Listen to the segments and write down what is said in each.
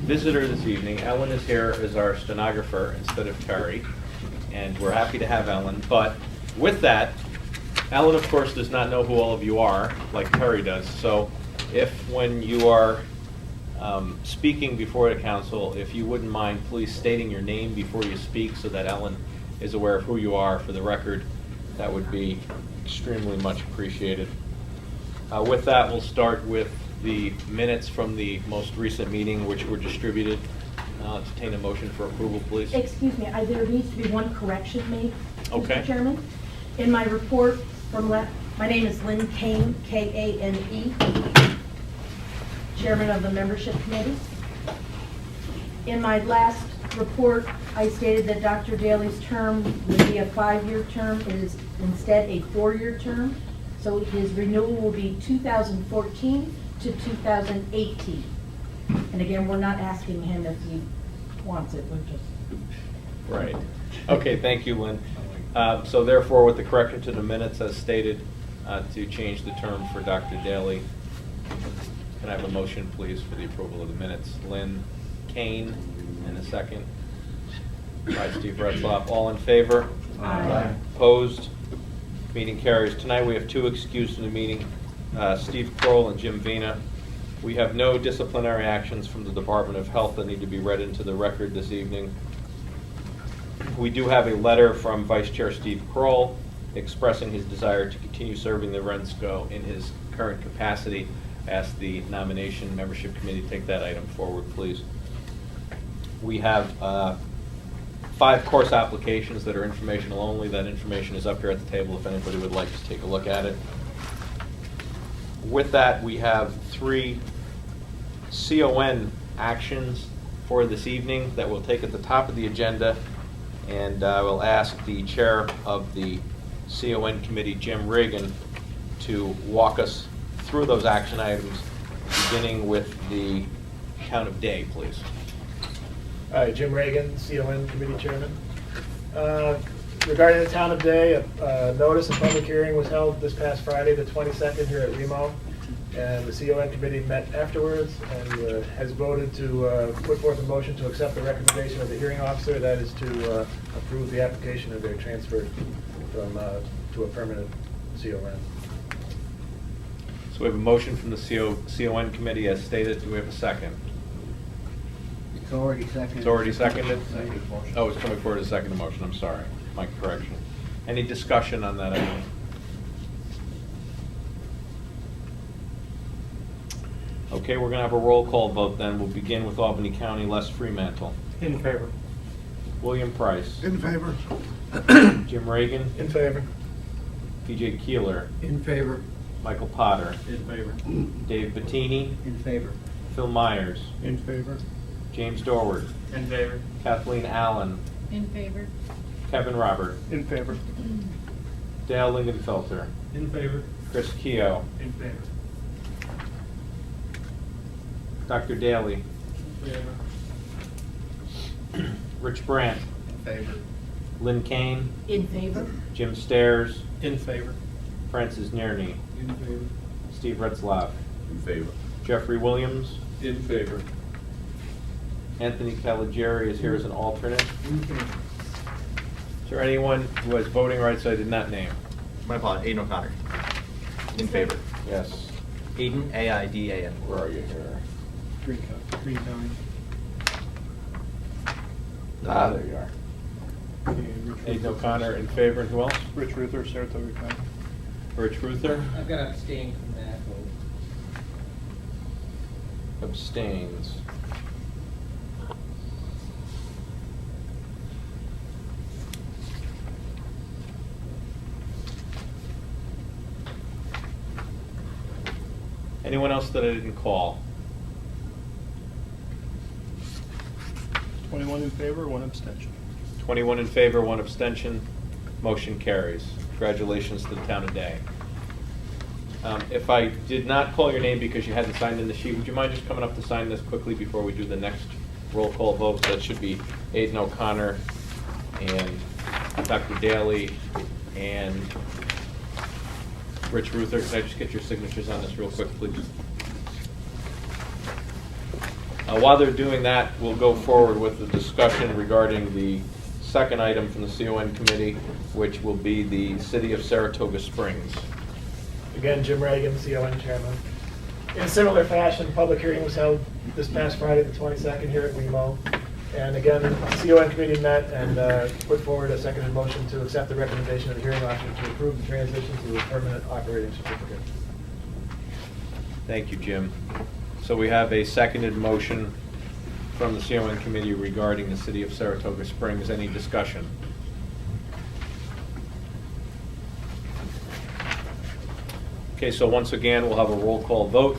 visitor this evening. Ellen is here as our stenographer instead of Terry, and we're happy to have Ellen. But with that, Ellen, of course, does not know who all of you are, like Terry does. So if when you are speaking before the council, if you wouldn't mind please stating your name before you speak so that Ellen is aware of who you are for the record, that would be extremely much appreciated. With that, we'll start with the minutes from the most recent meeting, which were distributed. I'll entertain a motion for approval, please. Excuse me, there needs to be one correction made, Okay. Mr. Chairman. In my report from my name is Lynn Kane, K-A-N-E, Chairman of the Membership Committee. In my last report, I stated that Dr. Daly's term would be a 5-year term. It is instead a 4-year term. So his renewal will be 2014 to 2018. And again, we're not asking him if he wants it, we're just... Right. Okay, thank you, Lynn. So therefore, with the correction to the minutes as stated, to change the term for Dr. Daly, can I have a motion, please, for the approval of the minutes? Lynn Kane, and a second. By Steve Retzloff. All in favor? Aye. Opposed? Meeting carries. Tonight we have two excused from the meeting, Steve Kroll and Jim Vina. We have no disciplinary actions from the Department of Health that need to be read into the record this evening. We do have a letter from Vice Chair Steve Kroll expressing his desire to continue serving the Remsco in his current capacity. Ask the nomination membership committee to take that item forward, please. We have 5 course applications that are informational only. That information is up here at the table if anybody would like to take a look at it. With that, we have 3 CON actions for this evening that we'll take at the top of the agenda, and I will ask the chair of the CON committee, Jim Reagan, to walk us through those action items, beginning with the count of day, please. Hi, Jim Reagan, CON Committee Chairman. Regarding the town of Day, a notice of public hearing was held this past Friday, the 22nd, here at Remo, and the CON Committee met afterwards and has voted to put forth a motion to accept the recommendation of the hearing officer, that is to approve the application of their transfer from to a permanent CON. So we have a motion from the CON committee as stated. Do we have a second? It's already seconded. It's already seconded? Second motion. Oh, it's coming forward as a second motion. I'm sorry. My correction. Any discussion on that item? Okay, we're going to have a roll call vote then. We'll begin with Albany County. Les Fremantle. In favor. William Price. In favor. Jim Reagan. In favor. PJ Keeler. In favor. Michael Potter. In favor. Dave Bettini. In favor. Phil Myers. In favor. James Dorward. In favor. Kathleen Allen. In favor. Kevin Robert. In favor. Dale Lingenfelter. In favor. Chris Keogh. In favor. Dr. Daly. In favor. Rich Brandt. In favor. Lynn Kane. In favor? Jim Stairs. In favor. Francis Nierney. In favor. Steve Retzloff. In favor. Jeffrey Williams. In favor. Anthony Caligieri is here as an alternate. In favor. Is there anyone who has voting rights I did not name? My apologies, Aiden O'Connor. In favor. Yes. Aiden, A-I-D-A-N. Where are you here? Green County. There you are. Aiden O'Connor in favor, and who else? Rich Ruther, Saratoga County. Rich Ruther I've got to abstain from that vote. abstains. Anyone else that I didn't call? 21 in favor, 1 abstention. 21 in favor, 1 abstention. Motion carries. Congratulations to the town of Day. If I did not call your name because you hadn't signed in the sheet, would you mind just coming up to sign this quickly before we do the next roll call vote? That should be Aiden O'Connor and Dr. Daly and Rich Ruther. Can I just get your signatures on this real quick, please? While they're doing that, we'll go forward with the discussion regarding the second item from the CON committee, which will be the City of Saratoga Springs. Again, Jim Reagan, CON chairman. In a similar fashion, public hearing was held this past Friday, the 22nd, here at WeMo. And again, the CON committee met and put forward a seconded motion to accept the recommendation of the hearing officer to approve the transition to a permanent operating certificate. Thank you, Jim. So we have a seconded motion from the CON committee regarding the City of Saratoga Springs. Any discussion? Okay, so once again, we'll have a roll call vote.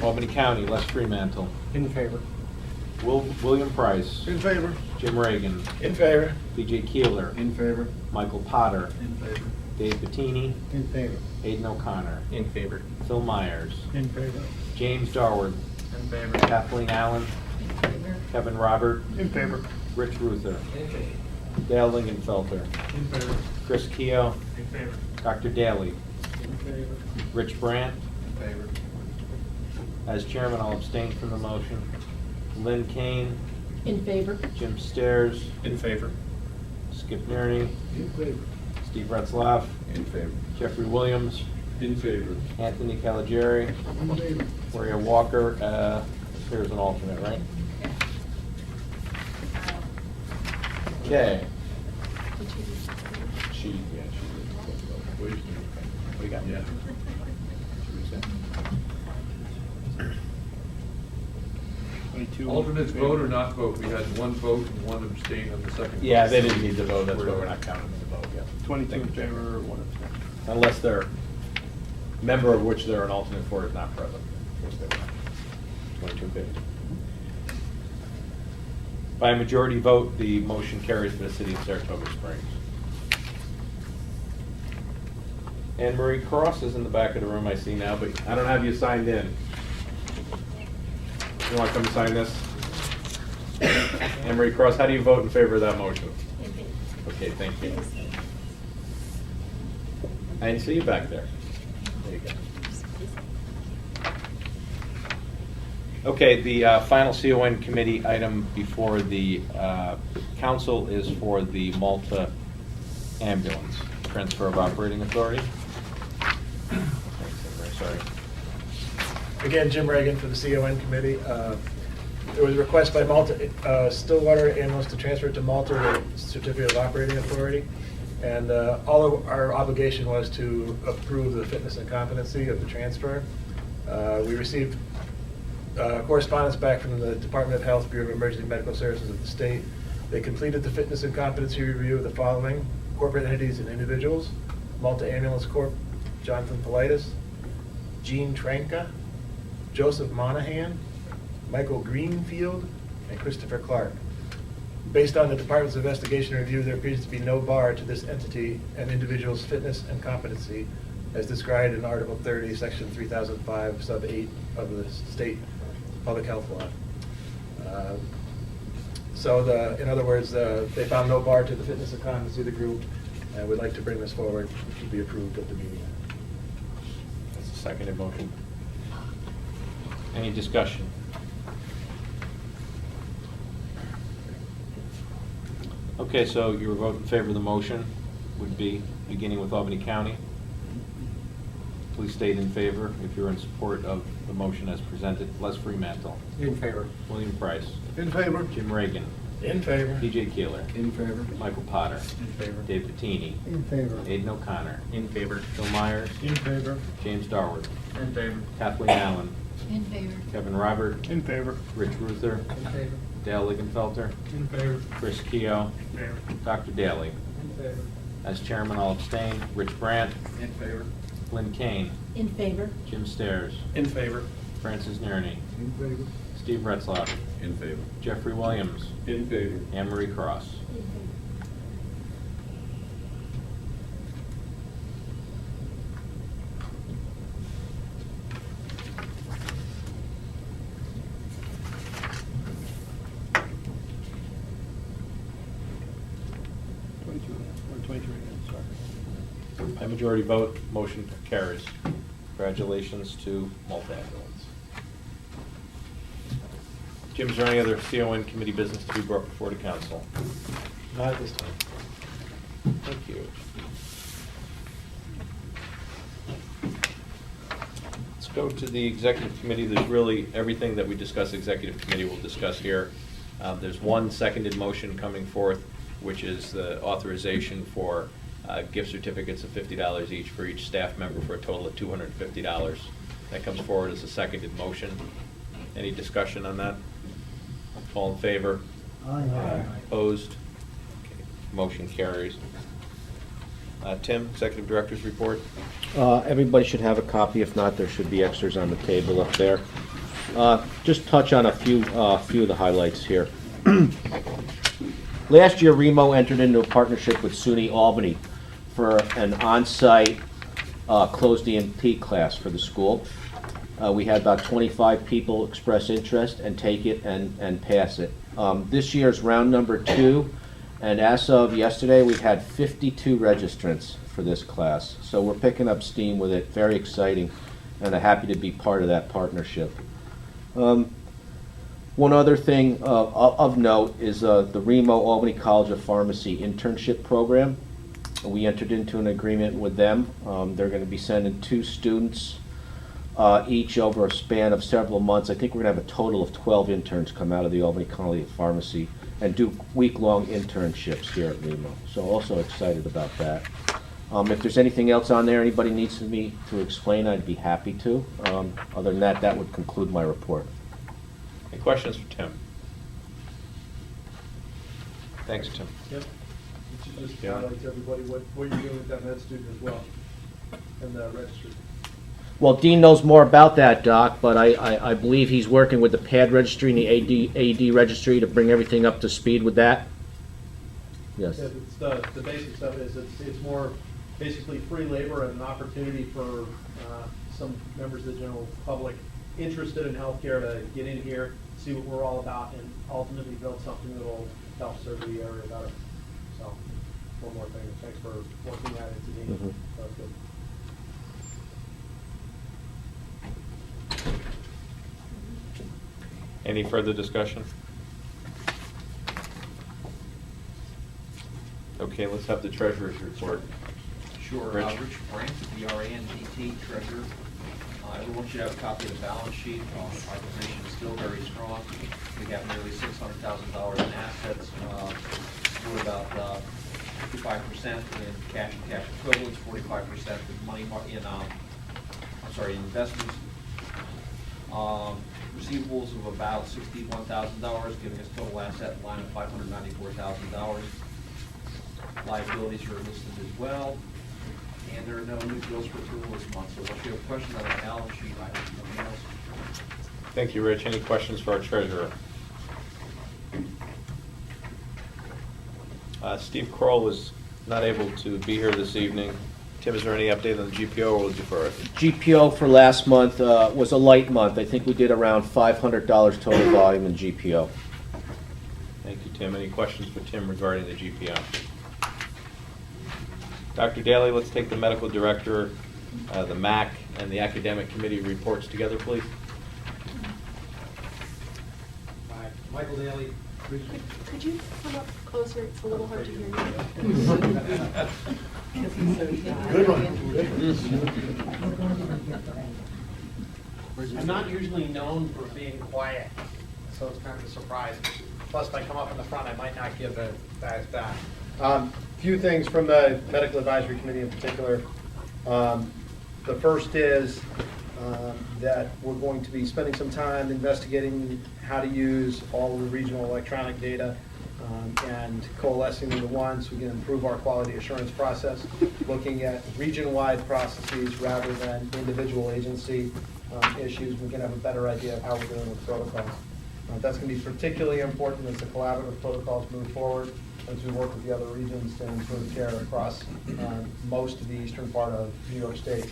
Albany County, Les Fremantle. In favor. William Price. In favor. Jim Reagan. In favor. B.J. Keeler. In favor. Michael Potter. In favor. Dave Bettini. In favor. Aidan O'Connor. In favor. Phil Myers. In favor. James Darward. In favor. Kathleen Allen. Kevin Robert. In favor. Rich Ruther. In favor. Dale Lingenfelter. In favor. Chris Keough. In favor. Dr. Daly. In favor. Rich Brandt. In favor. As chairman, I'll abstain from the motion. Lynn Kane. In favor? Jim Stairs. In favor. Skip Nerney. In favor. Steve Retzlaff. In favor. Jeffrey Williams. In favor. Anthony Caligari. In favor. Maria Walker. Here's an alternate, right? Okay. She. What do you got? Yeah. Alternates vote or not vote? We had one vote and one abstain on the second. Yeah, they didn't need to vote, that's why we're not counting them to vote, yeah. 22 in favor, 1 abstention. Unless their member of which they're an alternate for is not present, which they were not. 22-50. By a majority vote, the motion carries for the City of Saratoga Springs. Anne Marie Cross is in the back of the room, I see now, but I don't have you signed in. You want to come sign this? Anne Marie Cross, how do you vote in favor of that motion? Okay, thank you. I didn't see you back there. There you go. Okay, the final CON committee item before the council is for the Malta ambulance, transfer of operating authority. Thanks, I'm very sorry. Again, Jim Reagan for the CON committee. There was a request by Malta, Stillwater ambulance to transfer it to Malta, the certificate of operating authority. And all of our obligation was to approve the fitness and competency of the transfer. We received correspondence back from the Department of Health, Bureau of Emergency Medical Services of the state. They completed the fitness and competency review of the following corporate entities and individuals: Malta Ambulance Corp., Jonathan Politis, Gene Tranka, Joseph Monahan, Michael Greenfield, and Christopher Clark. Based on the department's investigation and review, there appears to be no bar to this entity and individual's fitness and competency as described in Article 30, Section 3005, Sub 8 of the state public health law. In other words, they found no bar to the fitness and competency of the group, and would like to bring this forward to be approved at the meeting. That's the seconded motion. Any discussion? Okay, so your vote in favor of the motion would be, beginning with Albany County. Please state in favor if you're in support of the motion as presented. Les Fremantle. In favor. William Price. In favor. Jim Reagan. In favor. P.J. Keeler. In favor. Michael Potter. In favor. Dave Bettini. In favor. Aidan O'Connor. In favor. Phil Myers. In favor. James Darwood. In favor. Kathleen Allen. In favor. Kevin Robert. In favor. Rich Ruther. In favor. Dale Lingenfelter. In favor. Chris Keough. In favor. Dr. Daly. In favor. As chairman, I'll abstain. Rich Brandt. In favor. Lynn Kane. In favor? Jim Stairs. In favor. Francis Nerney. In favor. Steve Retzlaff. In favor. Jeffrey Williams. In favor. Anne Marie Cross. By majority vote, motion carries. Congratulations to Multi-Ambulance. Jim, is there any other CON committee business to be brought before the council? Not at this time. Thank you. Let's go to the executive committee. There's really everything that we discuss executive committee we'll discuss here. There's one seconded motion coming forth, which is the authorization for gift certificates of $50 each for each staff member for a total of $250. That comes forward as a seconded motion. Any discussion on that? All in favor? Aye. Opposed? Okay. Motion carries. Tim, Executive Director's report. Everybody should have a copy. If not, there should be extras on the table up there. Just touch on a few of the highlights here. Last year, Remo entered into a partnership with SUNY Albany for an on-site closed EMT class for the school. We had about 25 people express interest and take it and pass it. This year's round number 2, and as of yesterday, we had 52 registrants for this class. So we're picking up steam with it. Very exciting, and I'm happy to be part of that partnership. One other thing of note is the Remo Albany College of Pharmacy internship program. We entered into an agreement with them. They're going to be sending 2 students each over a span of several months. I think we're going to have a total of 12 interns come out of the Albany College of Pharmacy and do week-long internships here at Remo. So also excited about that. If there's anything else on there anybody needs me to explain, I'd be happy to. Other than that, that would conclude my report. Any questions for Tim? Thanks, Tim. Yep. You should just Yeah. highlight to everybody what you're doing with that med student as well, and the registry. Well, Dean knows more about that, Doc, but I believe he's working with the PAD registry and the AD registry to bring everything up to speed with that. Yes. Yeah, it's the basic stuff is it's more basically free labor and an opportunity for some members of the general public interested in healthcare to get in here, see what we're all about, and ultimately build something that will help serve the area better. So, one more thing. Thanks for working at it, Dean. Mhm. That's good. Any further discussion? Okay, let's have the treasurer's report. Sure. Rich? Rich Brand, BRANDT, treasurer. Everyone should have a copy of the balance sheet. Our position is still very strong. We have nearly $600,000 in assets. We're about 55% in cash and cash equivalents, 45% in money in investments. Receivables of about $61,000, giving us total asset line of $594,000. Liabilities are listed as well, and there are no new bills for approval this month. So if you have questions on the balance sheet, I have nothing else. Thank you, Rich. Any questions for our treasurer? Steve Kroll was not able to be here this evening. Tim, is there any update on the GPO, or we'll defer it? GPO for last month was a light month. I think we did around $500 total volume in GPO. Thank you, Tim. Any questions for Tim regarding the GPO? Dr. Daly, let's take the medical director, the MAC, and the academic committee reports together, please. Hi, Michael Daly. Could you come up closer? It's a little hard to hear you. Good one. I'm not usually known for being quiet, so it's kind of a surprise. Plus, if I come up in the front, I might not give the guys back. Few things from the Medical Advisory Committee in particular. The first is that we're going to be spending some time investigating how to use all of the regional electronic data and coalescing into one so we can improve our quality assurance process, looking at region-wide processes rather than individual agency issues. We can have a better idea of how we're doing with protocols. That's going to be particularly important as the collaborative protocols move forward, as we work with the other regions to improve care across most of the eastern part of New York State.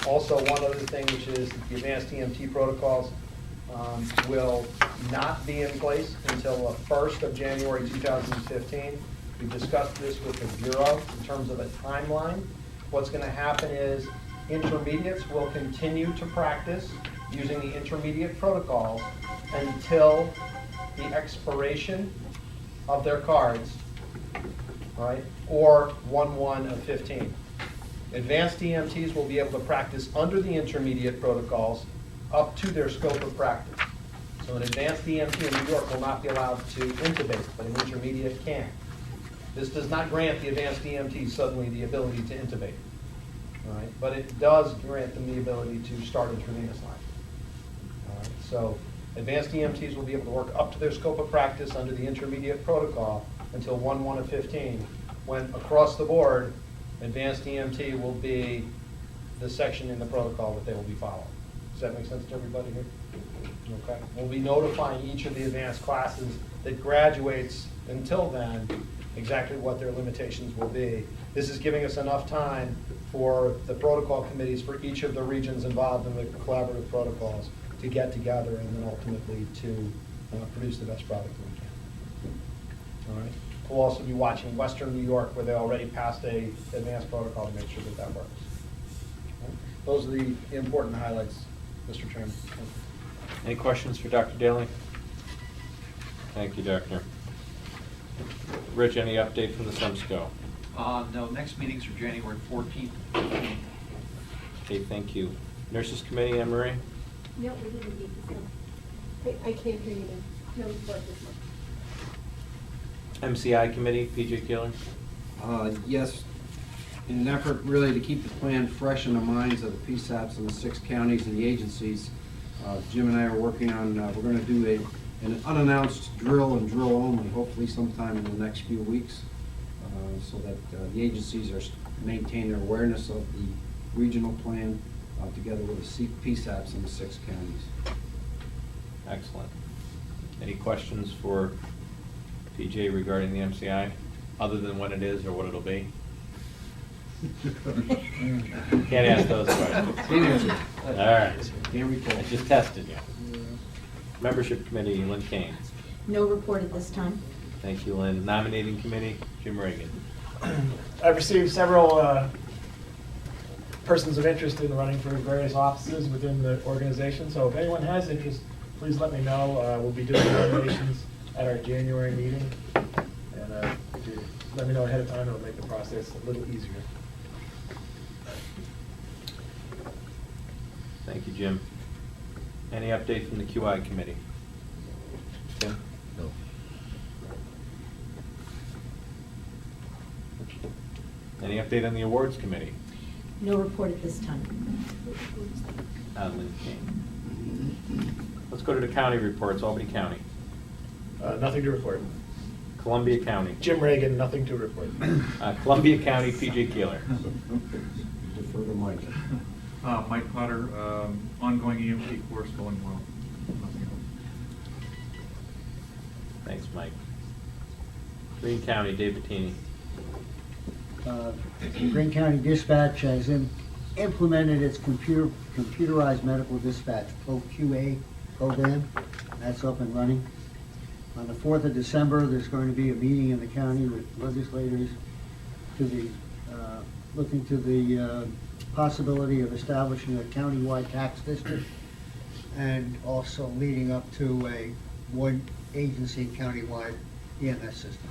Also, one other thing, which is the advanced EMT protocols will not be in place until the 1st of January 2015. We discussed this with the Bureau in terms of a timeline. What's going to happen is intermediates will continue to practice using the intermediate protocols until the expiration of their cards, right, or 1/1 of 15. Advanced EMTs will be able to practice under the intermediate protocols up to their scope of practice. So an advanced EMT in New York will not be allowed to intubate, but an intermediate can. This does not grant the advanced EMT suddenly the ability to intubate, all right? But it does grant them the ability to start intravenous line. All right? So advanced EMTs will be able to work up to their scope of practice under the intermediate protocol until 1/1 of 15, when across the board, advanced EMT will be the section in the protocol that they will be following. Does that make sense to everybody here? Okay. We'll be notifying each of the advanced classes that graduates until then exactly what their limitations will be. This is giving us enough time for the protocol committees for each of the regions involved in the collaborative protocols to get together and then ultimately to produce the best product that we can. All right. We'll also be watching Western New York, where they already passed a advanced protocol, to make sure that that works. Okay. Those are the important highlights, Mr. Chairman. Any questions for Dr. Daly? Thank you, Doctor. Rich, any update from the Remsco? No, next meetings are January 14th and 15th. Okay, thank you. Nurses Committee, Anne Marie? No, we didn't meet this month. I can't hear you now. No report this month. MCI Committee, PJ Keeler? Yes, in an effort really to keep the plan fresh in the minds of the PSAPs in the 6 counties and the agencies, Jim and I are working on, we're going to do an unannounced drill and drill only, hopefully sometime in the next few weeks, so that the agencies maintain their awareness of the regional plan together with the PSAPs in the 6 counties. Excellent. Any questions for PJ regarding the MCI, other than when it is or what it'll be? Can't ask those questions. All right. I just tested you. Membership Committee, Lynn Kane. No report at this time. Thank you, Lynn. Nominating Committee, Jim Reagan. I've received several persons of interest in running for various offices within the organization, so if anyone has interest, please let me know. We'll be doing nominations at our January meeting, and if you let me know ahead of time, it'll make the process a little easier. Thank you, Jim. Any update from the QI Committee? Tim? No. Any update on the Awards Committee? No report at this time. Lynn Kane. Let's go to the county reports, Albany County. Nothing to report. Columbia County. Jim Reagan, nothing to report. Columbia County, PJ Keeler. Defer to Mike. Mike Potter, ongoing EMT course going well. Nothing else. Thanks, Mike. Greene County, Dave Bettini. Greene County Dispatch has implemented its computerized medical dispatch OQA program. That's up and running. On the 4th of December, there's going to be a meeting in the county with legislators looking to the possibility of establishing a countywide tax district, and also leading up to a one agency countywide EMS system.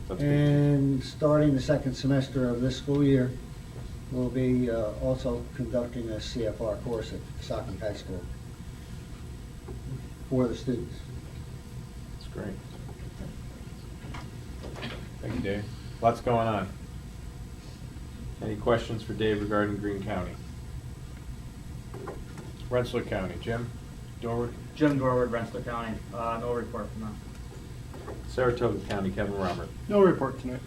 And starting the 2nd semester of this school year, we'll be also conducting a CFR course at Saukey High School for the students. That's great. Thank you, Dave. Lots going on. Any questions for Dave regarding Greene County? Rensselaer County, Jim Dorward. Jim Dorward, Rensselaer County. No report from them. Saratoga County, Kevin Robert. No report tonight.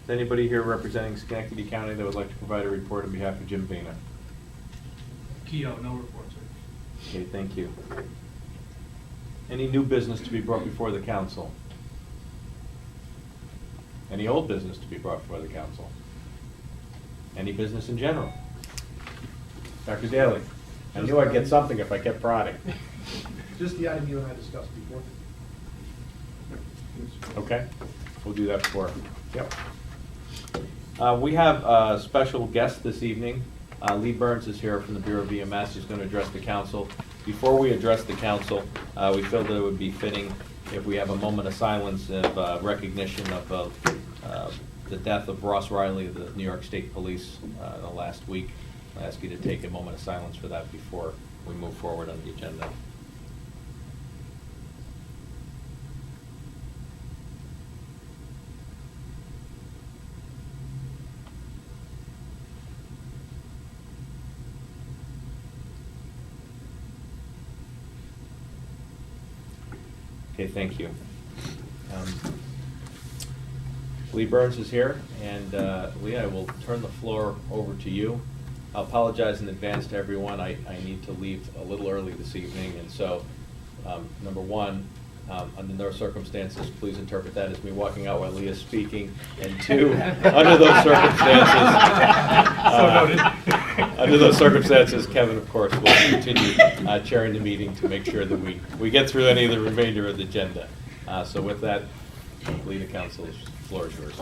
Is anybody here representing Schenectady County that would like to provide a report on behalf of Jim Vena? Keough, no report, sir. Okay, thank you. Any new business to be brought before the council? Any old business to be brought before the council? Any business in general? Dr. Daly, I knew I'd get something if I kept prodding. Just the item you and I discussed before. Okay, we'll do that for, yep. We have a special guest this evening. Lee Burns is here from the Bureau of EMS. He's going to address the council. Before we address the council, we feel that it would be fitting if we have a moment of silence of recognition of the death of Ross Riley of the New York State Police the last week. I ask you to take a moment of silence for that before we move forward on the agenda. Okay, thank you. Lee Burns is here, and Lee, I will turn the floor over to you. I apologize in advance to everyone. I need to leave a little early this evening, and so, number one, under no circumstances, please interpret that as me walking out while Lee is speaking. And two, under those circumstances, Kevin, of course, will continue chairing the meeting to make sure that we get through any of the remainder of the agenda. So with that, Lee, the council's floor is yours.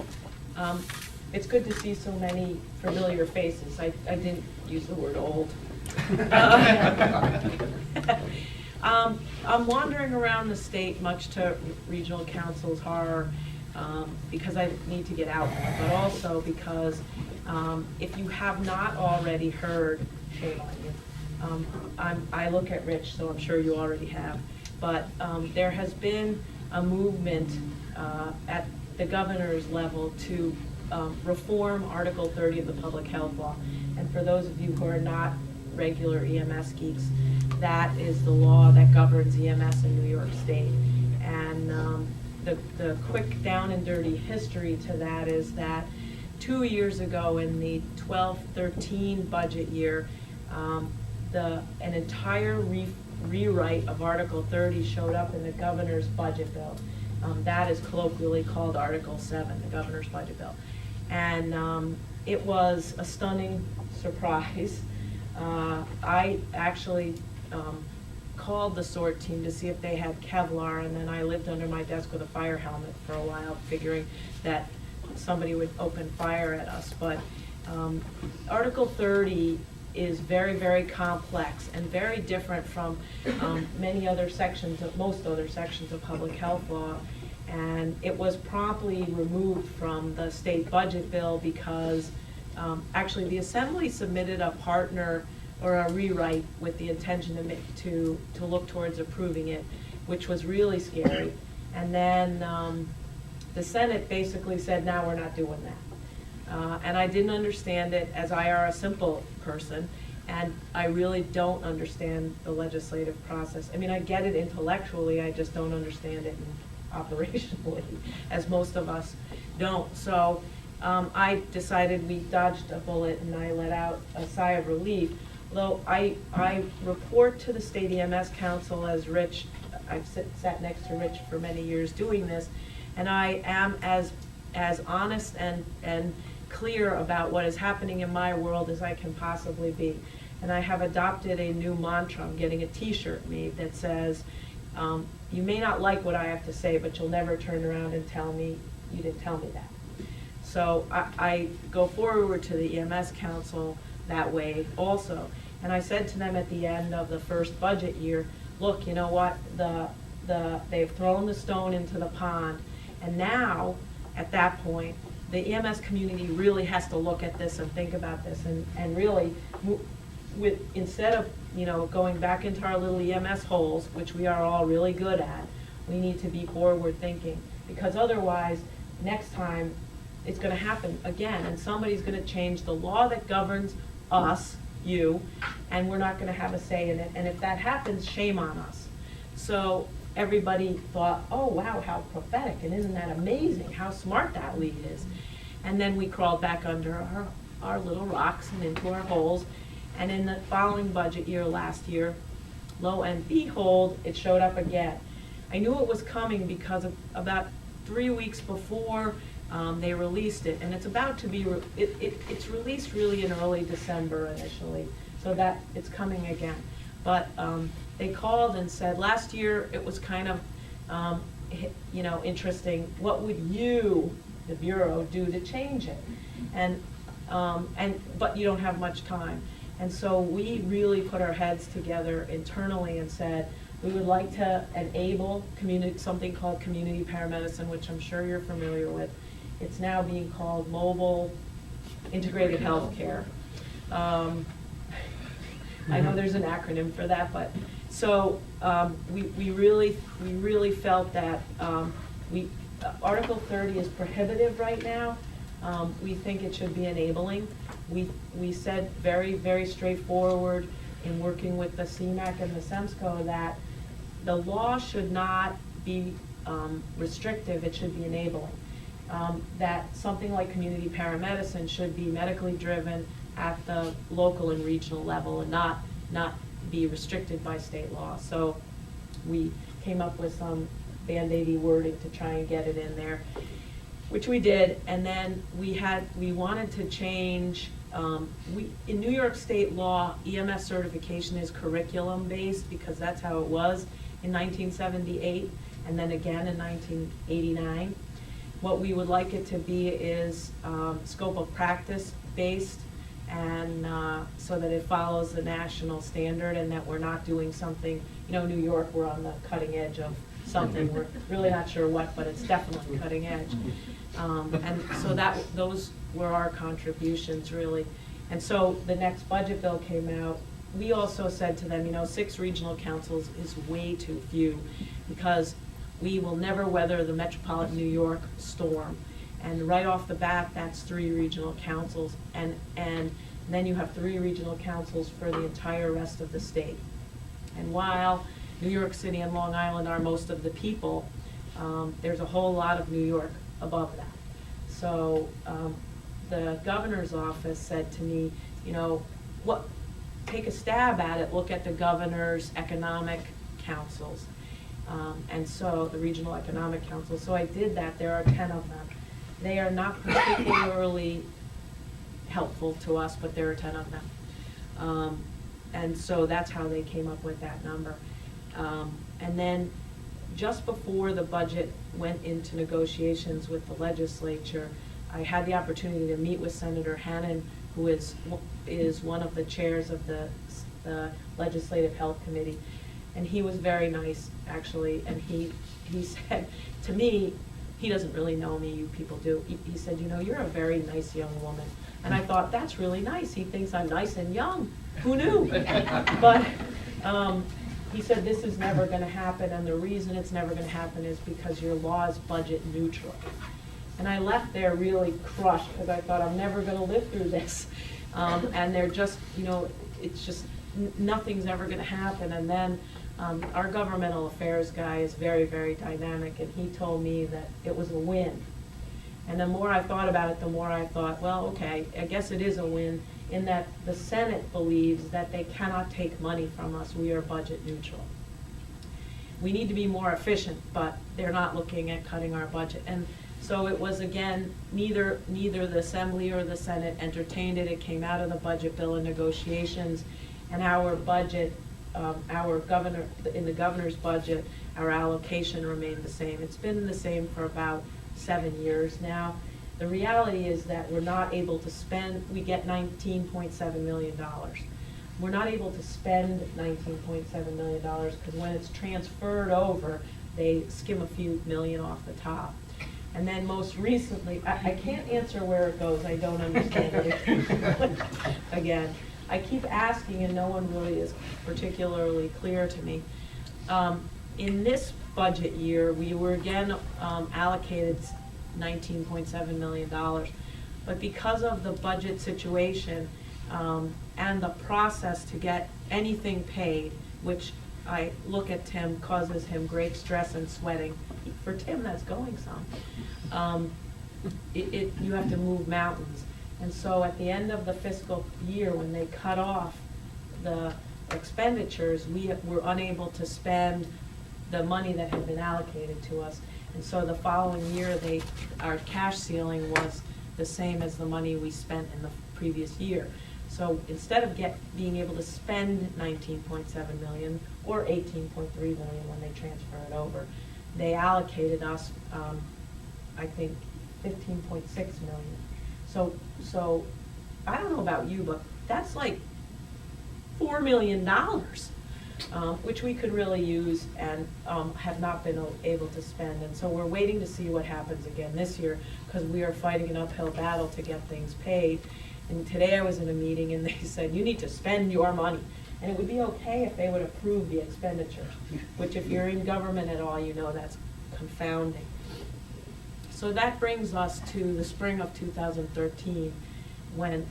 It's good to see so many familiar faces. I didn't use the word old. I'm wandering around the state, much to regional council's horror, because I need to get out there, but also because if you have not already heard, shame on you. I look at Rich, so I'm sure you already have, but there has been a movement at the governor's level to reform Article 30 of the Public Health Law. And for those of you who are not regular EMS geeks, that is the law that governs EMS in New York State. And the quick down and dirty history to that is that 2 years ago in the 12-13 budget year, an entire rewrite of Article 30 showed up in the governor's budget bill. That is colloquially called Article 7, the governor's budget bill. And it was a stunning surprise. I actually called the SORT team to see if they had Kevlar, and then I lived under my desk with a fire helmet for a while, figuring that somebody would open fire at us. But Article 30 is very, very complex and very different from most other sections of public health law. And it was promptly removed from the state budget bill because actually the Assembly submitted a partner or a rewrite with the intention to look towards approving it, which was really scary. And then the Senate basically said, "Now we're not doing that." And I didn't understand it, as I are a simple person, and I really don't understand the legislative process. I mean, I get it intellectually, I just don't understand it operationally, as most of us don't. So I decided we dodged a bullet, and I let out a sigh of relief. Though I report to the State EMS Council as Rich. I've sat next to Rich for many years doing this, and I am as honest and clear about what is happening in my world as I can possibly be. And I have adopted a new mantra. I'm getting a t-shirt made that says, you may not like what I have to say, but you'll never turn around and tell me you didn't tell me that. So I go forward to the EMS Council that way also. And I said to them at the end of the first budget year, look, you know what, they've thrown the stone into the pond, and now, at that point, the EMS community really has to look at this and think about this, and really, instead of going back into our little EMS holes, which we are all really good at, we need to be forward thinking, because otherwise, next time, it's going to happen again, and somebody's going to change the law that governs us, you, and we're not going to have a say in it. And if that happens, shame on us. So everybody thought, oh wow, how prophetic, and isn't that amazing, how smart that lead is. And then we crawled back under our little rocks and into our holes. And in the following budget year last year, lo and behold, it showed up again. I knew it was coming because of about 3 weeks before they released it, and it's about to be, it's released really in early December initially, so that it's coming again. But they called and said last year it was kind of interesting, what would you, the Bureau, do to change it? But you don't have much time. And so we really put our heads together internally and said, we would like to enable something called community paramedicine, which I'm sure you're familiar with. It's now being called mobile integrated healthcare. I know there's an acronym for that, but so we really felt that Article 30 is prohibitive right now. We think it should be enabling. We said very, very straightforward in working with the CMAC and the Remsco that the law should not be restrictive, it should be enabling. That something like community paramedicine should be medically driven at the local and regional level and not be restricted by state law. So we came up with some Band-Aid wording to try and get it in there, which we did. And then we wanted to change, in New York State law, EMS certification is curriculum-based because that's how it was in 1978 and then again in 1989. What we would like it to be is scope of practice based, and so that it follows the national standard and that we're not doing something, New York, we're on the cutting edge of something. We're really not sure what, but it's definitely cutting edge. And so those were our contributions, really. And so the next budget bill came out. We also said to them, 6 regional councils is way too few because we will never weather the metropolitan New York storm. And right off the bat, that's 3 regional councils. And then you have 3 regional councils for the entire rest of the state. And while New York City and Long Island are most of the people, there's a whole lot of New York above that. So the governor's office said to me, take a stab at it, look at the governor's economic councils. And so the regional economic councils. So I did that. There are 10 of them. They are not particularly helpful to us, but there are 10 of them. And so that's how they came up with that number. And then just before the budget went into negotiations with the legislature, I had the opportunity to meet with Senator Hannan, who is one of the chairs of the Legislative Health Committee. And he was very nice, actually, and he said to me, he doesn't really know me, you people do. He said, you're a very nice young woman. And I thought, that's really nice. He thinks I'm nice and young. Who knew? But he said, this is never going to happen, and the reason it's never going to happen is because your law is budget neutral. And I left there really crushed because I thought, I'm never going to live through this. And they're just, it's just, nothing's ever going to happen. And then our governmental affairs guy is very, very dynamic, and he told me that it was a win. And the more I thought about it, the more I thought, well, okay, I guess it is a win in that the Senate believes that they cannot take money from us. We are budget neutral. We need to be more efficient, but they're not looking at cutting our budget. And so it was, again, neither the Assembly or the Senate entertained it. It came out of the budget bill in negotiations, and our budget, in the governor's budget, our allocation remained the same. It's been the same for about 7 years now. The reality is that we're not able to spend, we get $19.7 million. We're not able to spend $19.7 million because when it's transferred over, they skim a few million off the top. And then most recently, I can't answer where it goes, I don't understand it. Again, I keep asking and no one really is particularly clear to me. In this budget year, we were again allocated $19.7 million. But because of the budget situation and the process to get anything paid, which I look at Tim, causes him great stress and sweating. For Tim, that's going some. You have to move mountains. And so at the end of the fiscal year, when they cut off the expenditures, we were unable to spend the money that had been allocated to us. And so the following year, our cash ceiling was the same as the money we spent in the previous year. So instead of being able to spend $19.7 million or $18.3 million when they transfer it over, they allocated us, I think, 15.6 million. So I don't know about you, but that's like $4 million, which we could really use and have not been able to spend. And so we're waiting to see what happens again this year, because we are fighting an uphill battle to get things paid. And today I was in a meeting and they said, you need to spend your money. And it would be okay if they would approve the expenditures, which if you're in government at all, you know that's confounding. So that brings us to the spring of 2013, when it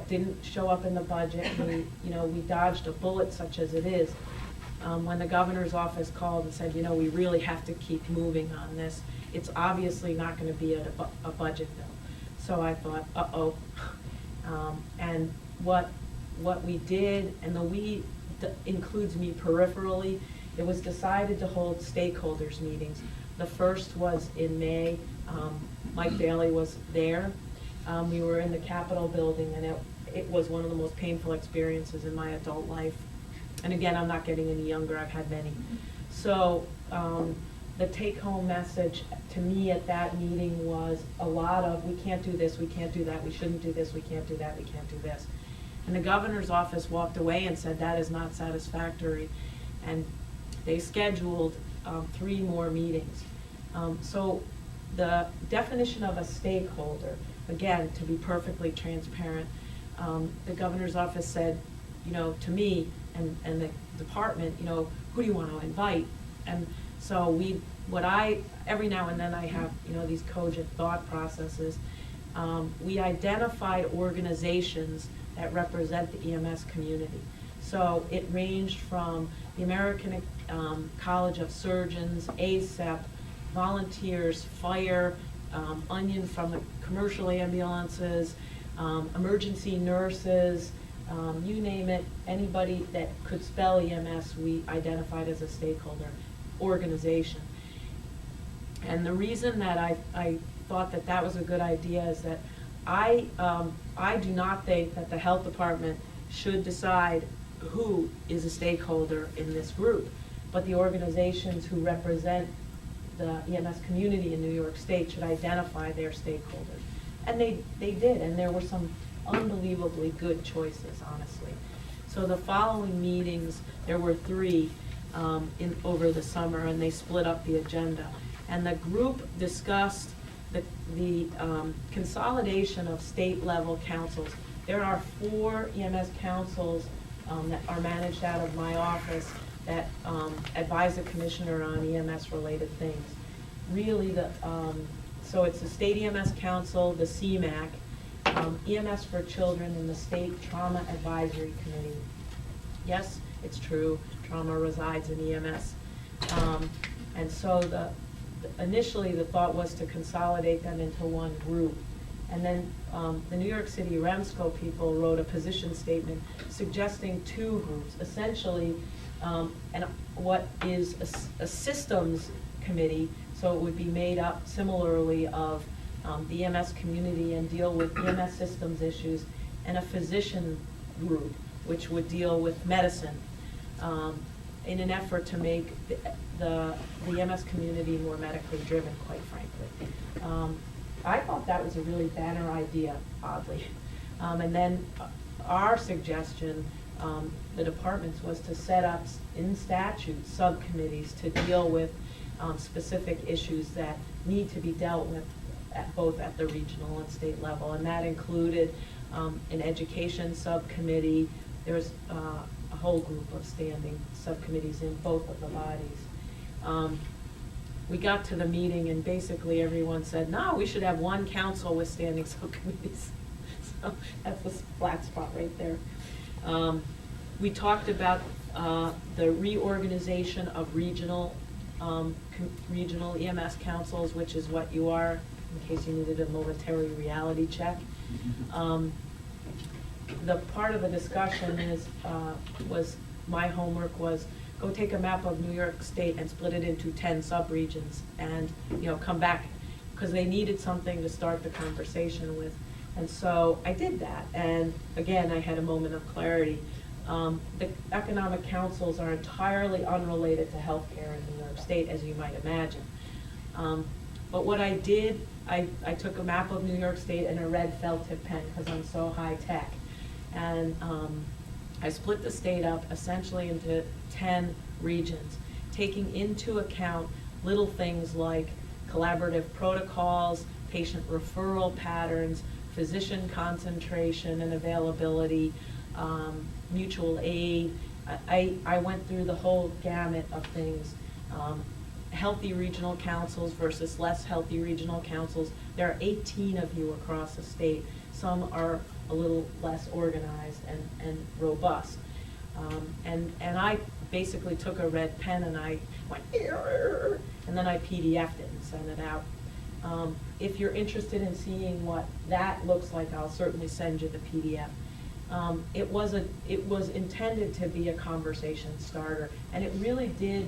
didn't show up in the budget. We dodged a bullet, such as it is. When the governor's office called and said, we really have to keep moving on this. It's obviously not going to be a budget bill. So I thought, uh-oh. And what we did, and the we includes me peripherally, it was decided to hold stakeholders meetings. The first was in May. Mike Daly was there. We were in the Capitol building, and it was one of the most painful experiences in my adult life. And again, I'm not getting any younger, I've had many. So the take-home message to me at that meeting was a lot of, we can't do this, we can't do that, we shouldn't do this, we can't do that, we can't do this. And the governor's office walked away and said that is not satisfactory. And they scheduled 3 more meetings. So the definition of a stakeholder, again, to be perfectly transparent, the governor's office said, to me and the department, who do you want to invite? And so every now and then I have, these cogent thought processes. We identified organizations that represent the EMS community. So it ranged from the American College of Surgeons, ASEP, volunteers, fire, Onion from the commercial ambulances, emergency nurses, you name it, anybody that could spell EMS, we identified as a stakeholder organization. And the reason that I thought that was a good idea is that I do not think that the health department should decide who is a stakeholder in this group, but the organizations who represent the EMS community in New York State should identify their stakeholders. And they did, and there were some unbelievably good choices, honestly. So the following meetings, there were 3 over the summer, and they split up the agenda. And the group discussed the consolidation of state-level councils. There are 4 EMS councils that are managed out of my office that advise the commissioner on EMS-related things. Really, so it's the State EMS Council, the CMAC, EMS for Children, and the State Trauma Advisory Committee. Yes, it's true, trauma resides in EMS. And so initially the thought was to consolidate them into one group. And then the New York City Remsco people wrote a position statement suggesting 2 groups, essentially, and what is a systems committee, so it would be made up similarly of the EMS community and deal with EMS systems issues, and a physician group, which would deal with medicine, in an effort to make the EMS community more medically driven, quite frankly. I thought that was a really banner idea, oddly. And then our suggestion, the department's, was to set up in statute subcommittees to deal with specific issues that need to be dealt with both at the regional and state level. And that included an education subcommittee. There's a whole group of standing subcommittees in both of the bodies. We got to the meeting and basically everyone said, no, we should have one council with standing subcommittees. So that's the flat spot right there. We talked about the reorganization of regional EMS councils, which is what you are, in case you needed a momentary reality check. The part of the discussion was my homework was go take a map of New York State and split it into 10 subregions and come back, because they needed something to start the conversation with. And so I did that, and again I had a moment of clarity. The economic councils are entirely unrelated to healthcare in New York State, as you might imagine. But what I did, I took a map of New York State and a red felt tip pen because I'm so high tech. And I split the state up essentially into 10 regions, taking into account little things like collaborative protocols, patient referral patterns, physician concentration and availability, mutual aid. I went through the whole gamut of things. Healthy regional councils versus less healthy regional councils. There are 18 of you across the state. Some are a little less organized and robust. And I basically took a red pen and I went, and then I PDF'd it and sent it out. If you're interested in seeing what that looks like, I'll certainly send you the PDF. It was intended to be a conversation starter, and it really did.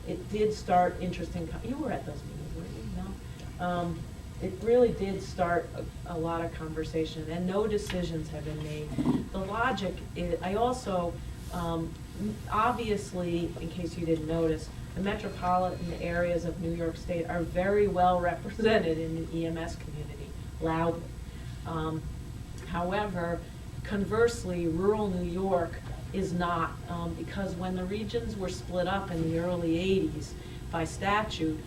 It did start interesting. You were at those meetings, weren't you? No. It really did start a lot of conversation, and no decisions have been made. The logic is, I also, obviously, in case you didn't notice, the metropolitan areas of New York State are very well represented in the EMS community, loudly. However, conversely, rural New York is not, because when the regions were split up in the early 80s by statute,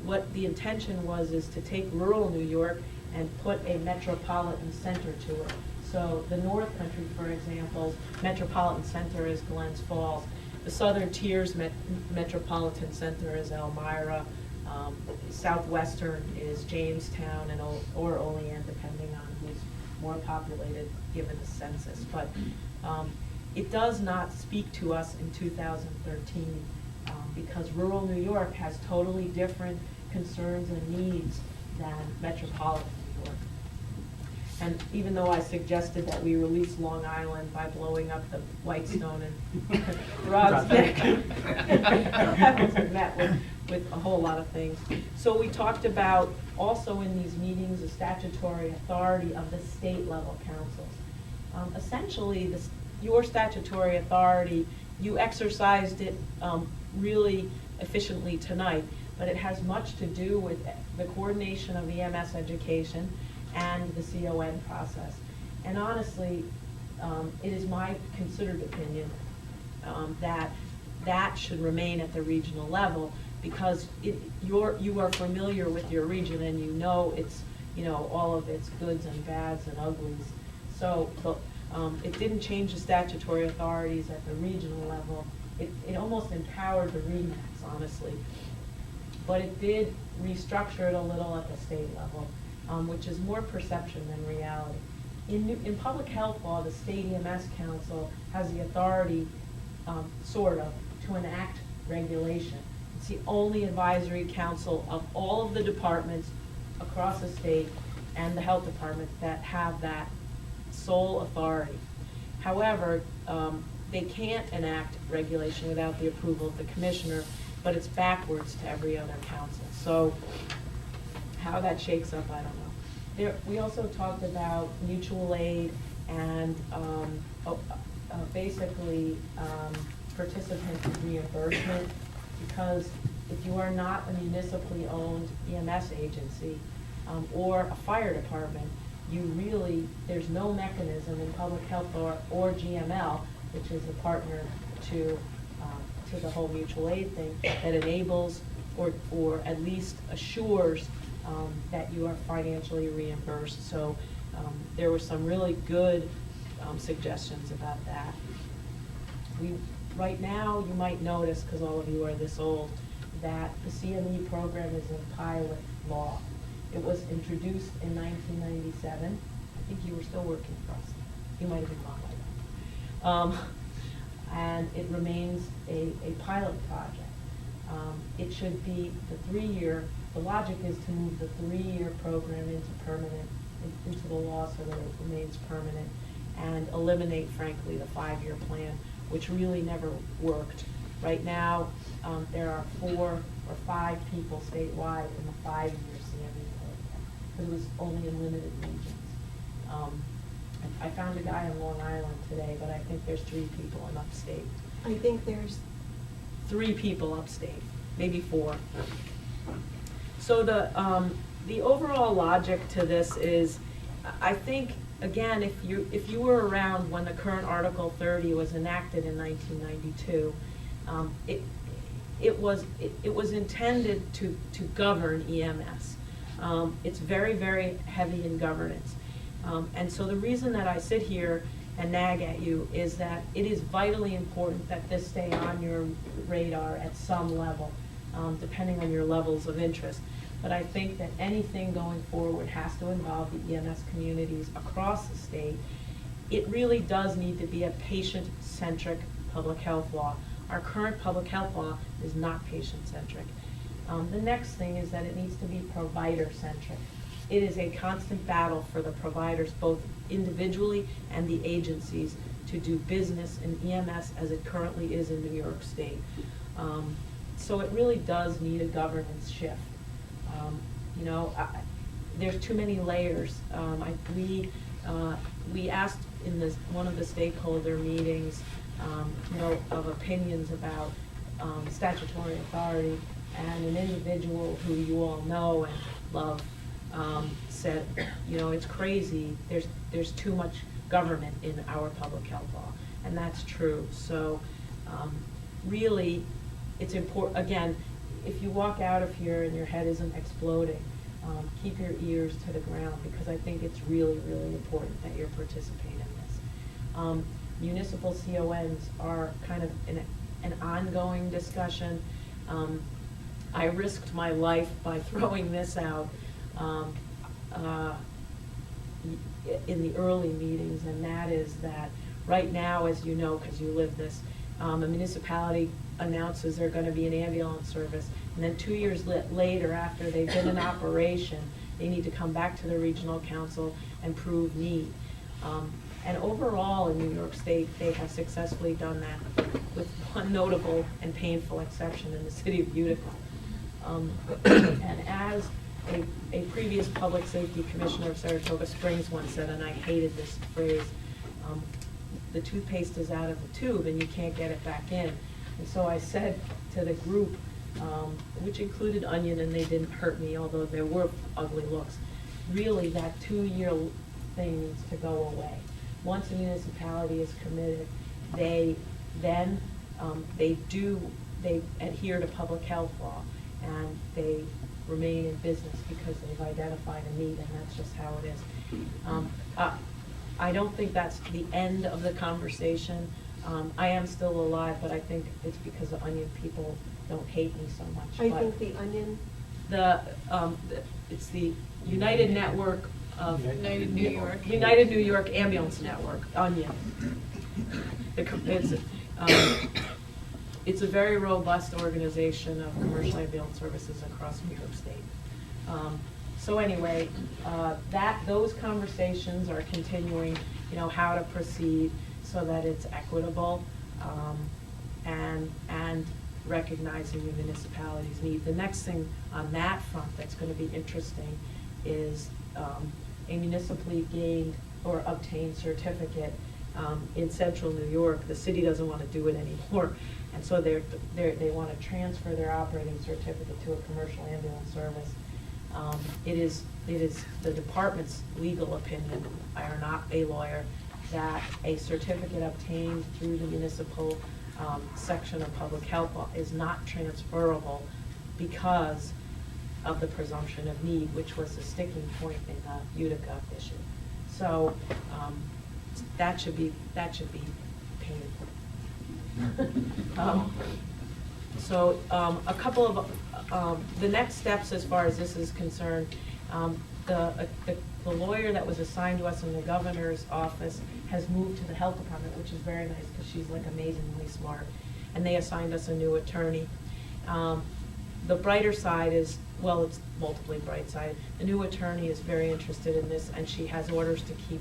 what the intention is to take rural New York and put a metropolitan center to it. So the North Country, for example, metropolitan center is Glens Falls. The Southern Tiers metropolitan center is Elmira. Southwestern is Jamestown or Olean, depending on who's more populated given the census. But it does not speak to us in 2013 because rural New York has totally different concerns and needs than metropolitan New York. And even though I suggested that we release Long Island by blowing up the Whitestone and Broad's Neck, that wasn't met with a whole lot of things. So we talked about also in these meetings the statutory authority of the state level councils. Essentially, your statutory authority, you exercised it really efficiently tonight, but it has much to do with the coordination of EMS education and the CON process. And honestly, it is my considered opinion that should remain at the regional level because you are familiar with your region and you know it's, all of its goods and bads and uglies. So it didn't change the statutory authorities at the regional level. It almost empowered the REMAX, honestly. But it did restructure it a little at the state level, which is more perception than reality. In public health law, the state EMS council has the authority, sort of, to enact regulation. It's the only advisory council of all of the departments across the state and the health department that have that sole authority. However, they can't enact regulation without the approval of the commissioner, but it's backwards to every other council. So how that shakes up, I don't know. We also talked about mutual aid and basically participant reimbursement, because if you are not a municipally owned EMS agency or a fire department, there's no mechanism in public health or GML, which is a partner to the whole mutual aid thing, that enables or at least assures that you are financially reimbursed. So there were some really good suggestions about that. Right now, you might notice, because all of you are this old, that the CME program is in pilot law. It was introduced in 1997. I think you were still working for us. You might have been gone by then. And it remains a pilot project. It should be the logic is to move the 3-year program into the law so that it remains permanent and eliminate, frankly, the 5-year plan, which really never worked. Right now, there are 4 or 5 people statewide in the 5-year CME program, because it was only in limited regions. I found a guy in Long Island today, but I think there's 3 people in upstate. I think there's 3 people upstate, maybe 4. So the overall logic to this is, I think, again, if you were around when the current Article 30 was enacted in 1992, it was intended to govern EMS. It's very, very heavy in governance. And so the reason that I sit here and nag at you is that it is vitally important that this stay on your radar at some level, depending on your levels of interest. But I think that anything going forward has to involve the EMS communities across the state. It really does need to be a patient-centric public health law. Our current public health law is not patient-centric. The next thing is that it needs to be provider-centric. It is a constant battle for the providers, both individually and the agencies, to do business in EMS as it currently is in New York State. So it really does need a governance shift. You know, there's too many layers. We asked in one of the stakeholder meetings, you know, of opinions about statutory authority, and an individual who you all know and love said, you know, it's crazy. There's too much government in our public health law, and that's true. So really, it's important. Again, if you walk out of here and your head isn't exploding, keep your ears to the ground, because I think it's really, really important that you're participating in this. Municipal CONs are kind of an ongoing discussion. I risked my life by throwing this out in the early meetings, and that is that right now, as you know, because you live this, a municipality announces they're going to be an ambulance service, and then 2 years later, after they've been in operation, they need to come back to the regional council and prove need. And overall in New York State, they have successfully done that, with one notable and painful exception in the city of Utica. And as a previous public safety commissioner of Saratoga Springs once said, and I hated this phrase, the toothpaste is out of the tube and you can't get it back in. And so I said to the group, which included Onion, and they didn't hurt me, although there were ugly looks, really that 2-year thing needs to go away. Once a municipality is committed, they adhere to public health law, and they remain in business because they've identified a need, and that's just how it is. I don't think that's the end of the conversation. I am still alive, but I think it's because the Onion people don't hate me so much. I think the Onion. It's the United Network of United New York. United New York Ambulance Network, Onion. It's a very robust organization of commercial ambulance services across New York State. So anyway, those conversations are continuing, you know, how to proceed so that it's equitable, and recognizing the municipality's need. The next thing on that front that's going to be interesting is a municipally gained or obtained certificate in central New York. The city doesn't want to do it anymore, and so they want to transfer their operating certificate to a commercial ambulance service. It is the department's legal opinion, I am not a lawyer, that a certificate obtained through the municipal section of public health law is not transferable because of the presumption of need, which was the sticking point in the Utica issue. So that should be painful. So a couple of the next steps as far as this is concerned, the lawyer that was assigned to us in the governor's office has moved to the health department, which is very nice because she's like amazingly smart, and they assigned us a new attorney. The brighter side is, well, it's multiply bright side. The new attorney is very interested in this, and she has orders to keep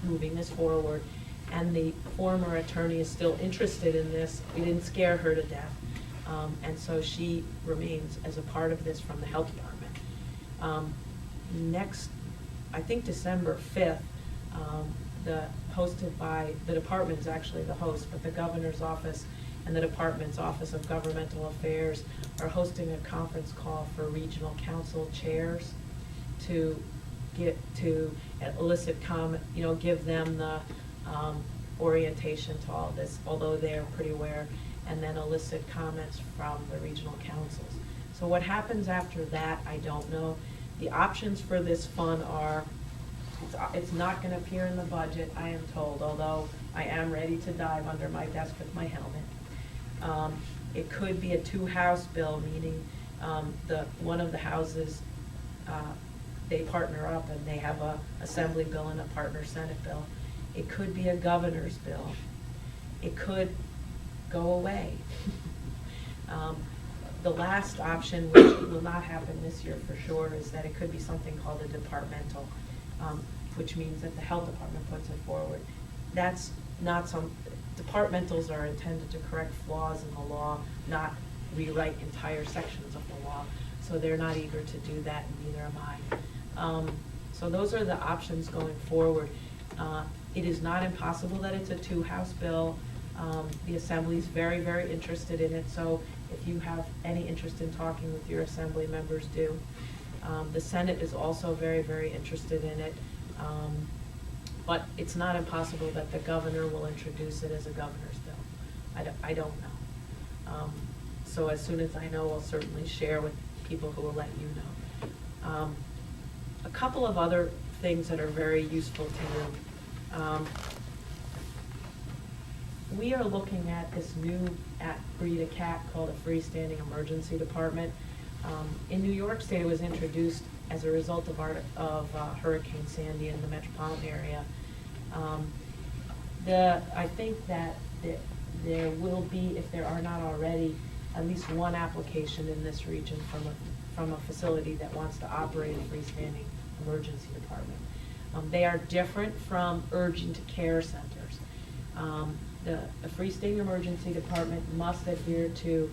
moving this forward. And the former attorney is still interested in this. We didn't scare her to death. And so she remains as a part of this from the health department. Next, I think December 5th, hosted by, the department's actually the host, but the governor's office and the department's Office of Governmental Affairs are hosting a conference call for regional council chairs to elicit comment, give them the orientation to all this, although they're pretty aware, and then elicit comments from the regional councils. So what happens after that, I don't know. The options for this fund are, it's not gonna appear in the budget, I am told, although I am ready to dive under my desk with my helmet. It could be a two-house bill, meaning one of the houses, they partner up and they have a assembly bill and a partner senate bill. It could be a governor's bill. It could go away. The last option, which will not happen this year for sure, is that it could be something called a departmental, which means that the health department puts it forward. That's not departmentals are intended to correct flaws in the law, not rewrite entire sections of the law. So they're not eager to do that, and neither am I. So those are the options going forward. It is not impossible that it's a two-house bill. The Assembly's very, very interested in it, so if you have any interest in talking with your Assembly members, do. The Senate is also very, very interested in it, but it's not impossible that the governor will introduce it as a governor's bill. I don't know. So as soon as I know, I'll certainly share with people who will let you know. A couple of other things that are very useful to you. We are looking at this new breed of cat called a freestanding emergency department. In New York State, it was introduced as a result of Hurricane Sandy in the metropolitan area. I think that there will be, if there are not already, at least one application in this region from a facility that wants to operate a freestanding emergency department. They are different from urgent care centers. A freestanding emergency department must adhere to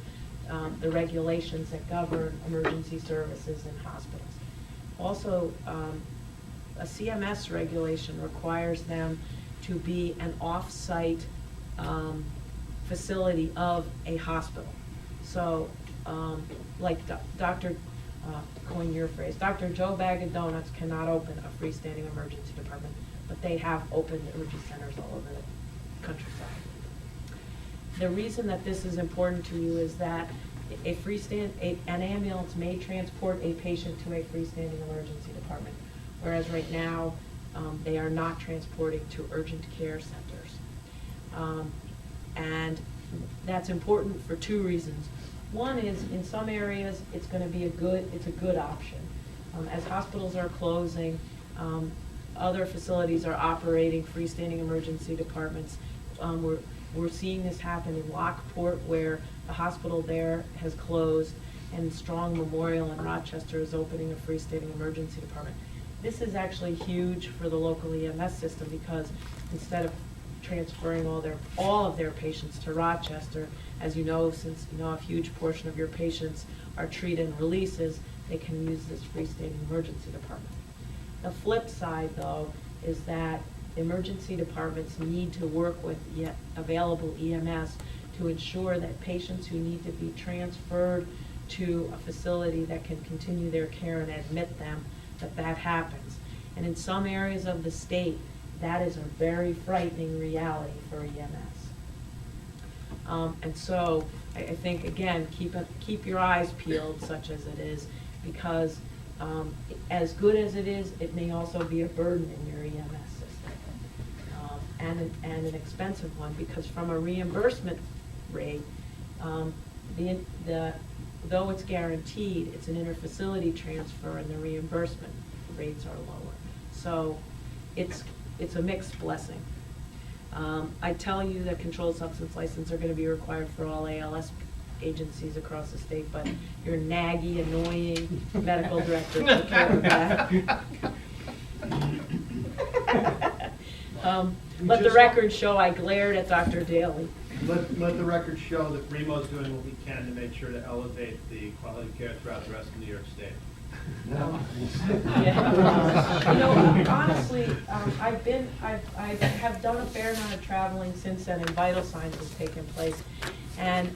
the regulations that govern emergency services in hospitals. Also, a CMS regulation requires them to be an off-site facility of a hospital. So, like Dr. Coin your phrase, Dr. Joe Bag of Donuts cannot open a freestanding emergency department, but they have opened emergency centers all over the countryside. The reason that this is important to you is that an ambulance may transport a patient to a freestanding emergency department, whereas right now they are not transporting to urgent care centers. And that's important for two reasons. One is, in some areas, it's going to be a good option. As hospitals are closing, other facilities are operating freestanding emergency departments. We're seeing this happen in Lockport, where the hospital there has closed, and Strong Memorial in Rochester is opening a freestanding emergency department. This is actually huge for the local EMS system, because instead of transferring all of their patients to Rochester, as you know, since a huge portion of your patients are treated and releases, they can use this freestanding emergency department. The flip side, though, is that emergency departments need to work with available EMS to ensure that patients who need to be transferred to a facility that can continue their care and admit them, that happens. And in some areas of the state, that is a very frightening reality for EMS. And so I think, again, keep your eyes peeled, such as it is, because as good as it is, it may also be a burden in your EMS system, and an expensive one, because from a reimbursement rate, though it's guaranteed, it's an interfacility transfer, and the reimbursement rates are lower. So it's a mixed blessing. I tell you that controlled substance licenses are going to be required for all ALS agencies across the state, but your naggy, annoying medical director took care of that. Let the record show I glared at Dr. Daly. Let the record show that Remo's doing what we can to make sure to elevate the quality of care throughout the rest of New York State. Yeah. Honestly, I have done a fair amount of traveling since then, and Vital Signs has taken place. And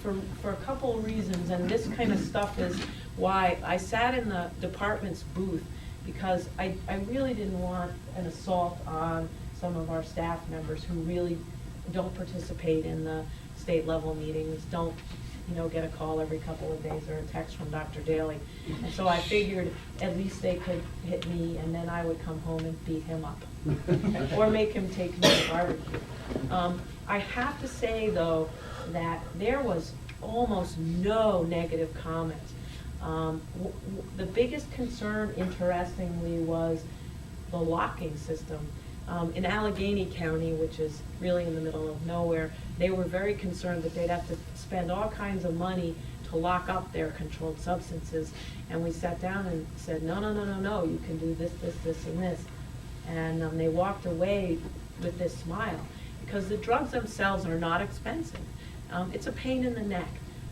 for a couple of reasons, and this kind of stuff is why I sat in the department's booth, because I really didn't want an assault on some of our staff members who really don't participate in the state level meetings, don't, get a call every couple of days or a text from Dr. Daly. And so I figured at least they could hit me, and then I would come home and beat him up. Or make him take me to barbecue. I have to say, though, that there was almost no negative comments. The biggest concern, interestingly, was the locking system. In Allegheny County, which is really in the middle of nowhere, they were very concerned that they'd have to spend all kinds of money to lock up their controlled substances. And we sat down and said, no, you can do this, and this. And they walked away with this smile, because the drugs themselves are not expensive. It's a pain in the neck,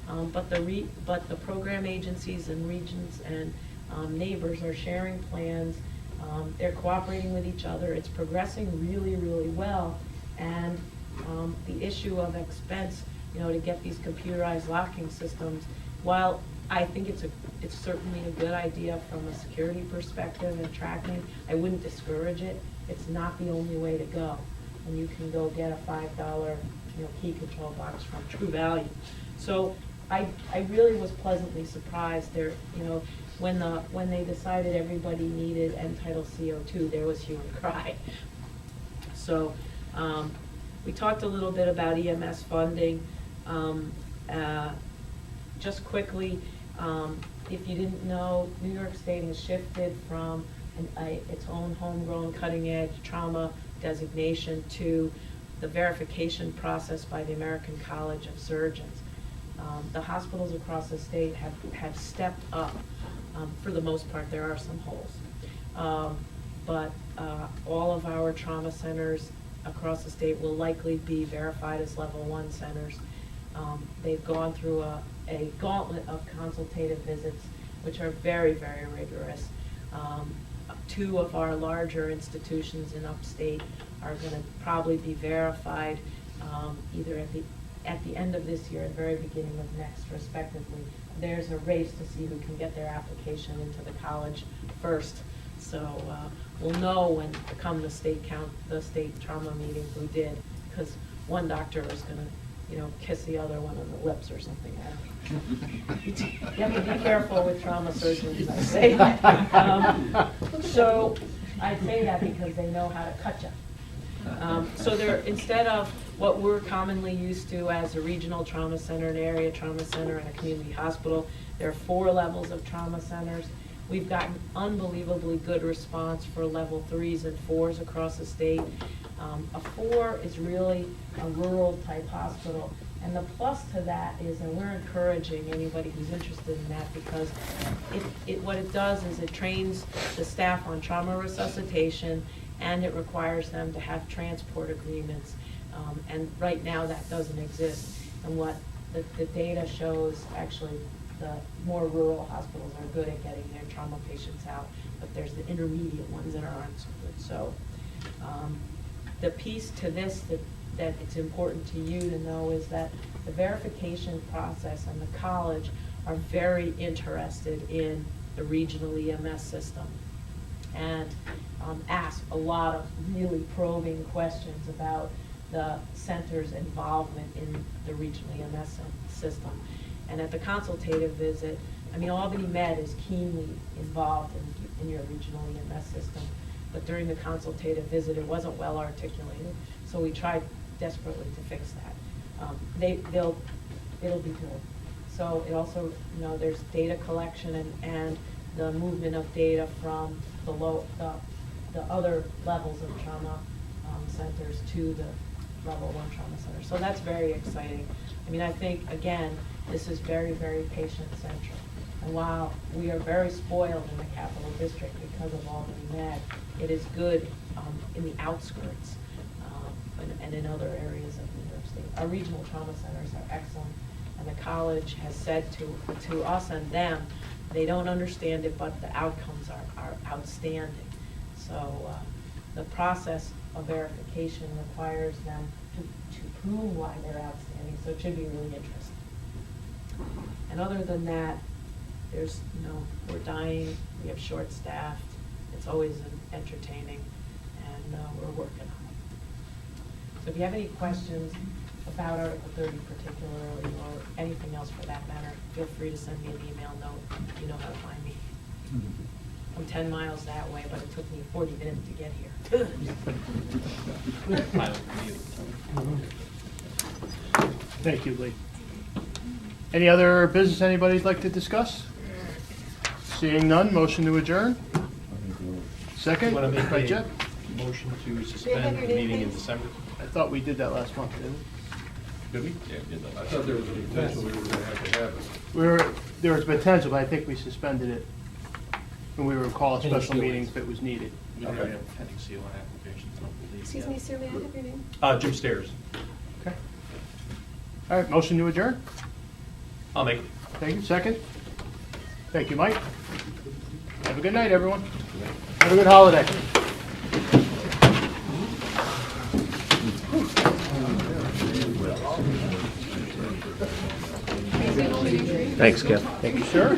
but the program agencies and regions and neighbors are sharing plans. They're cooperating with each other. It's progressing really, really well. And the issue of expense, to get these computerized locking systems, while I think it's certainly a good idea from a security perspective and tracking, I wouldn't discourage it. It's not the only way to go. And you can go get a $5 key control box from True Value. So I really was pleasantly surprised there, when they decided everybody needed end-tidal CO2, there was hue and cry. So we talked a little bit about EMS funding. Just quickly, if you didn't know, New York State has shifted from its own homegrown cutting-edge trauma designation to the verification process by the American College of Surgeons. The hospitals across the state have stepped up. For the most part, there are some holes. But all of our trauma centers across the state will likely be verified as level 1 centers. They've gone through a gauntlet of consultative visits, which are very, very rigorous. 2 of our larger institutions in upstate are going to probably be verified either at the end of this year and very beginning of next, respectively. There's a race to see who can get their application into the college first. So we'll know when come the state trauma meeting who did, because one doctor was going to, kiss the other one on the lips or something. You have to be careful with trauma surgeons, I say. So I say that because they know how to cut you. So instead of what we're commonly used to as a regional trauma center, an area trauma center, and a community hospital, there are 4 levels of trauma centers. We've gotten unbelievably good response for level 3s and 4s across the state. A 4 is really a rural type hospital. And the plus to that is that we're encouraging anybody who's interested in that, because what it does is it trains the staff on trauma resuscitation, and it requires them to have transport agreements. And right now that doesn't exist. And what the data shows, actually, the more rural hospitals are good at getting their trauma patients out, but there's the intermediate ones that aren't so good. So the piece to this that it's important to you to know is that the verification process and the college are very interested in the regional EMS system, and ask a lot of really probing questions about the center's involvement in the regional EMS system. And at the consultative visit, Albany Med is keenly involved in your regional EMS system, but during the consultative visit, it wasn't well articulated, so we tried desperately to fix that. It'll be good. So it also, there's data collection and the movement of data from the other levels of trauma centers to the level 1 trauma center. So that's very exciting. I think, again, this is very, very patient-centric. And while we are very spoiled in the Capital District because of Albany Med, it is good in the outskirts and in other areas of New York State. Our regional trauma centers are excellent, and the college has said to us and them, they don't understand it, but the outcomes are outstanding. So the process of verification requires them to prove why they're outstanding, so it should be really interesting. And other than that, there's, we're dying, we have short staffed, it's always entertaining, and we're working on it. So if you have any questions about Article 30 particularly, or anything else for that matter, feel free to send me an email note. You know how to find me. I'm 10 miles that way, but it took me 40 minutes to get here. Thank you, Lee. Any other business anybody'd like to discuss? Seeing none, motion to adjourn. Second, Want to make by a Jeff. motion to May I have suspend your the name, meeting in please? December? I thought we did that last month, didn't Did we? Yeah, we did that I last. thought there was a potential we were gonna have to have it. we? There was potential, but I think we suspended it when we would call a special meeting if it was needed. We don't really have pending CON applications, I don't believe. Excuse me, sir, may I have your name? Jim Stairs. Okay. All right, motion to adjourn. I'll make it. Thank you. Second? Thank you, Mike. Have a good night, everyone. Have a good holiday. Thanks, Kev. Thank you, sir.